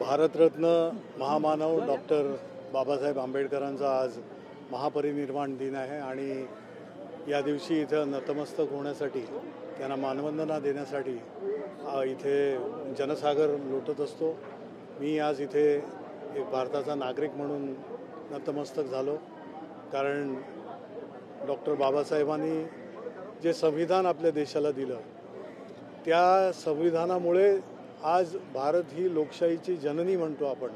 भारतरत्न महामानव डॉक्टर बाबासाहेब आंबेडकरांचा आज महापरिनिर्वाण दिन आहे आणि या दिवशी इथं नतमस्तक होण्यासाठी त्यांना मानवंदना देण्यासाठी इथे जनसागर लोटत असतो। मी आज इथे एक भारताचा नागरिक म्हणून नतमस्तक झालो, कारण डॉक्टर बाबासाहेबांनी जे संविधान आपल्या देशाला दिलं त्या संविधानामुळे आज भारत ही लोकशाहीची जननी म्हणतो आपण,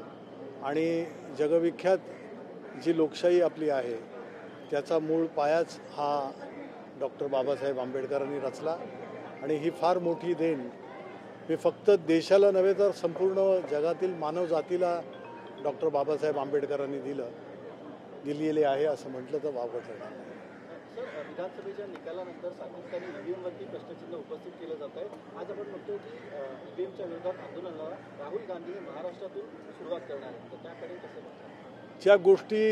आणि जगविख्यात जी लोकशाही आपली आहे त्याचा मूळ पायाच हा डॉक्टर बाबासाहेब आंबेडकरांनी रचला। आणि ही फार मोठी देण मी फक्त देशाला नव्हे तर संपूर्ण जगातील मानव जातीला डॉक्टर बाबासाहेब आंबेडकरांनी दिलेले आहे असं म्हटलं तर वावगं ठरणार नाही। विधानसभेच्या निकालानंतर सातत्याने ईव्हीएमवरती प्रश्नचिन्ह उपस्थित केलं जात आहे। आज आपण म्हणतो की ईव्हीएमच्या विरोधात आंदोलनाला राहुल गांधी हे महाराष्ट्रातून सुरुवात करणार आहेत, तर त्याकडे कसं बघता? ज्या गोष्टी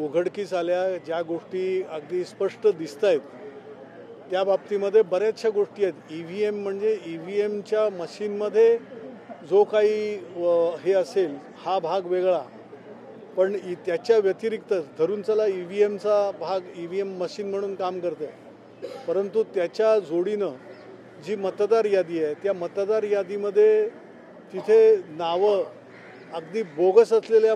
उघडकीस आल्या, ज्या गोष्टी अगदी स्पष्ट दिसत आहेत त्या बाबतीमध्ये बऱ्याचशा गोष्टी आहेत। ईव्हीएम म्हणजे ईव्हीएमच्या मशीनमध्ये जो काही हे असेल हा भाग वेगळा, पण त्याच्या व्यतिरिक्त धरून चला ईव्हीएमचा भाग ईव्हीएम मशीन म्हणून काम करते, परंतु त्याच्या जोडीनं जी मतदार यादी आहे त्या मतदार यादीमध्ये तिथे नावं अगदी बोगस असलेल्या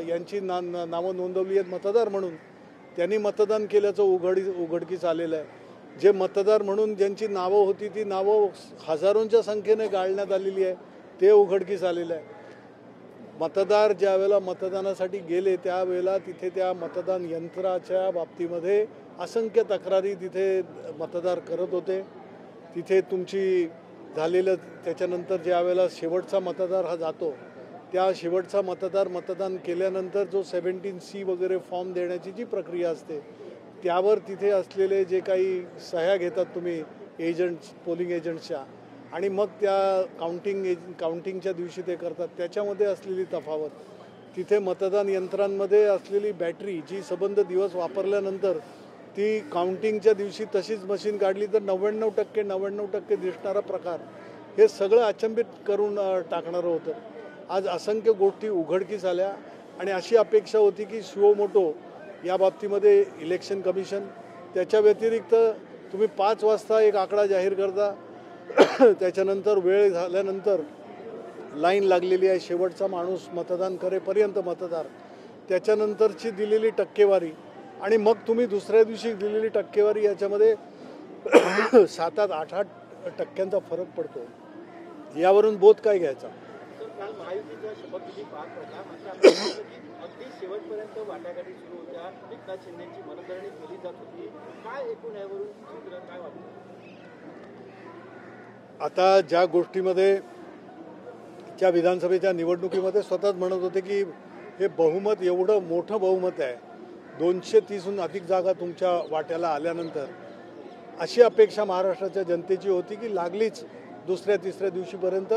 यांची नावं नोंदवली आहेत मतदार म्हणून। त्यांनी मतदान केल्याचं उघडकीस आलेलं आहे। जे मतदार म्हणून ज्यांची नावं होती ती नावं हजारोंच्या संख्येने गाळण्यात आलेली आहे ते उघडकीस आलेलं आहे। मतदार ज्या वेळेला मतदानासाठी गेले त्यावेळेला तिथे त्या मतदान यंत्राच्या बाबतीमध्ये असंख्य तक्रारी तिथे मतदार करत होते। तिथे तुमची झालेलं त्याच्यानंतर ज्या वेळेला शेवटचा मतदार हा जातो त्या शेवटचा मतदार मतदान केल्यानंतर जो 17C वगैरे फॉर्म देण्याची जी प्रक्रिया असते त्यावर तिथे असलेले जे काही सह्या घेतात तुम्ही एजंट्स, पोलिंग एजंट्सच्या, आणि मग त्या काउंटिंगच्या दिवशी ते करतात, त्याच्यामध्ये असलेली तफावत, तिथे मतदान यंत्रांमध्ये असलेली बॅटरी जी संबंध दिवस वापरल्यानंतर ती काउंटिंगच्या दिवशी तशीच मशीन काढली तर 99% दिसणारा प्रकार, हे सगळं अचंबित करून टाकणारं होतं। आज असंख्य गोष्टी उघडकीस आल्या आणि अशी अपेक्षा होती की सुओ मोटो या बाबतीमध्ये इलेक्शन कमिशन, त्याच्या व्यतिरिक्त तुम्ही 5 वाजता एक आकडा जाहीर करता, त्याच्यानंतर वेळ झाल्यानंतर लाईन लागलेली आहे, शेवटचा माणूस मतदान करेपर्यंत मतदार, त्याच्यानंतरची दिलेली टक्केवारी आणि मग तुम्ही दुसऱ्या दिवशी दिलेली टक्केवारी, याच्यामध्ये 7-8% फरक पडतो। यावरून बोध काय घ्यायचा? काल महायुतीचा शपथविधी पार पडला, अगदी शेवटपर्यंत वाटाघाटी सुरू होत्या, एकनाथ शिंदेची मनधरणी केली जात होती, काय एकूण यावरून चित्र काय वाटतं? आता ज्या गोष्टीमध्ये त्या विधानसभेच्या निवडणुकीमध्ये स्वतःच म्हणत होते की हे बहुमत एवढं मोठं बहुमत आहे, 230हून अधिक जागा तुमच्या वाट्याला आल्यानंतर अशी अपेक्षा महाराष्ट्राच्या जनतेची होती की लागलीच दुसऱ्या तिसऱ्या दिवशीपर्यंत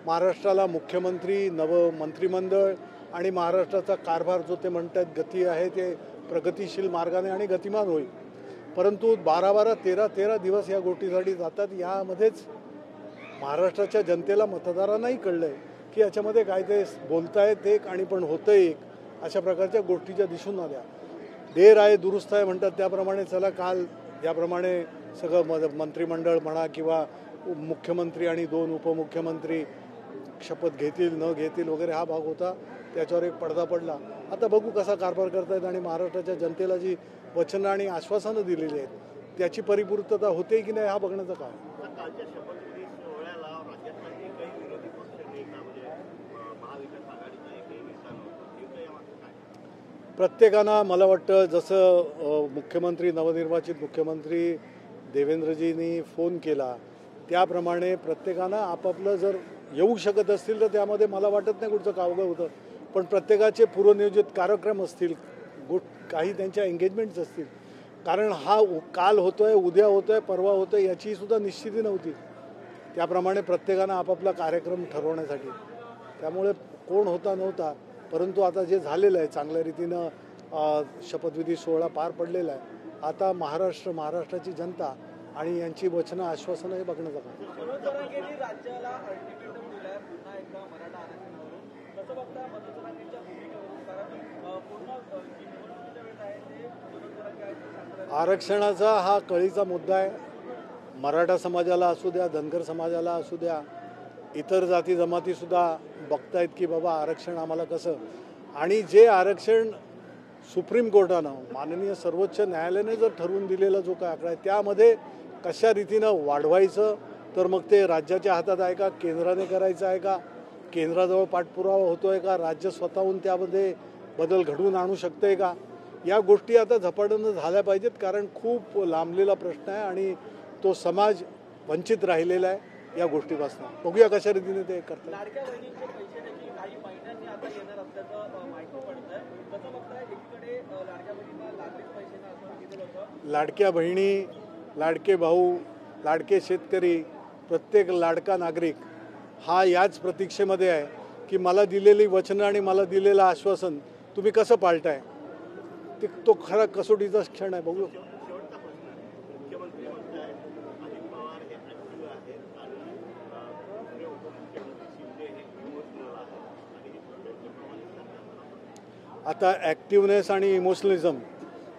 महाराष्ट्राला मुख्यमंत्री, नवं मंत्रिमंडळ आणि महाराष्ट्राचा कारभार जो ते म्हणतात गती आहे ते प्रगतिशील मार्गाने आणि गतिमान होईल। परंतु 12-12, 13-13 दिवस या गोष्टीसाठी जातात। यामध्येच महाराष्ट्राच्या जनतेला, मतदारांनाही कळलं आहे की याच्यामध्ये काय ते बोलतायत एक आणि पण होतं एक, अशा प्रकारच्या गोष्टीच्या दिसून आल्या। देर आहे दुरुस्त आहे म्हणतात त्याप्रमाणे चला काल ज्याप्रमाणे सगळं मंत्रिमंडळ म्हणा किंवा मुख्यमंत्री आणि 2 उपमुख्यमंत्री शपथ घेतील न घेतील वगैरे हा भाग होता, त्याच्यावर एक पडदा पडला। आता बघू कसा कारभार करतायत आणि महाराष्ट्राच्या जनतेला जी वचनं आणि आश्वासनं दिलेली आहेत त्याची परिपूर्तता होते की नाही हा बघण्याचं काम। प्रत्येकानं मला वाटतं जसं मुख्यमंत्री, नवनिर्वाचित मुख्यमंत्री देवेंद्रजींनी फोन केला त्याप्रमाणे प्रत्येकानं आपापलं जर येऊ शकत असतील तर त्यामध्ये मला वाटत नाही कुठचं कावगं होतं, पण प्रत्येकाचे पूर्वनियोजित कार्यक्रम असतील, काही त्यांच्या एंगेजमेंट्स असतील, कारण हा काल होतोय, उद्या होतोय, परवा होतोय याची सुद्धा निश्चिती नव्हती। त्याप्रमाणे प्रत्येकानं आपापला कार्यक्रम ठरवण्यासाठी, त्यामुळे कोण होता नव्हता, परंतु आता जे झालेलं आहे चांगल्या रीतीनं शपथविधी सोहळा पार पडलेला आहे। आता महाराष्ट्राची जनता आणि यांची वचनं आश्वासनं हे बघण्याचं काम। बघता मनोज जरांगेंच्या भूमिकेवरून? कारण पूर्ण जी निवडणुकीच्या वेळेस आहे ते मनोज जरांगे आहेत. आरक्षणाचा हा कळीचा मुद्दा आहे. मराठा समाजाला असू द्या, धनगर समाजाला असू द्या, इतर जाती जमातीसुद्धा बघतायत की बाबा आरक्षण आम्हाला कसं. आणि जे आरक्षण सुप्रीम कोर्टानं, माननीय सर्वोच्च न्यायालयाने जर ठरवून दिलेला जो काय आकडा आहे त्यामध्ये कशा रीतीनं वाढवायचं, तर मग ते राज्याच्या हातात आहे का, केंद्राने करायचं आहे का, केंद्राजवळ पाठपुरावा होतो आहे का, राज्य स्वतःहून त्यामध्ये बदल घडवून आणू शकते का, या गोष्टी आता झपाट्यानं झाल्या पाहिजेत. कारण खूप लांबलेला प्रश्न आहे आणि तो समाज वंचित राहिलेला आहे या गोष्टीपासून. बघूया कशा रीतीने ते करतात. लाडक्या बहिणींचे पैसे देखील काही महिन्यांनी आता येणार असल्याचं माहिती पडतंय. कसं बघताय? एकीकडे लाडक्या बहिणींना लागलेच पैसे ना असं सांगितलं होतं. लाडक्या बहिणी, लाडके भाऊ, लाडके शेतकरी, प्रत्येक लाडका नागरिक हा याच प्रतीक्षेमध्ये आहे की मला दिलेली वचनं आणि मला दिलेलं आश्वासन तुम्ही कसं पाळताय. तो खरा कसोटीचा क्षण आहे. बघू. आता ॲक्टिव्हनेस आणि इमोशनलिझम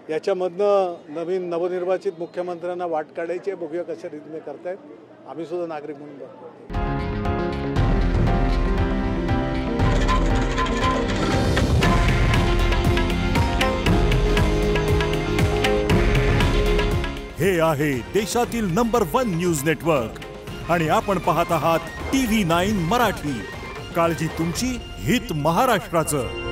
याच्यामधनं नवनिर्वाचित मुख्यमंत्र्यांना वाट काढायची आहे. बघूया कशा रीतीने करतायत. आम्ही सुद्धा नागरिक म्हणून बघतो. हे आहे देशातील नंबर 1 न्यूज नेटवर्क आणि आपण पाहत आहात TV9 मराठी. काळजी तुमची, हित महाराष्ट्राचं.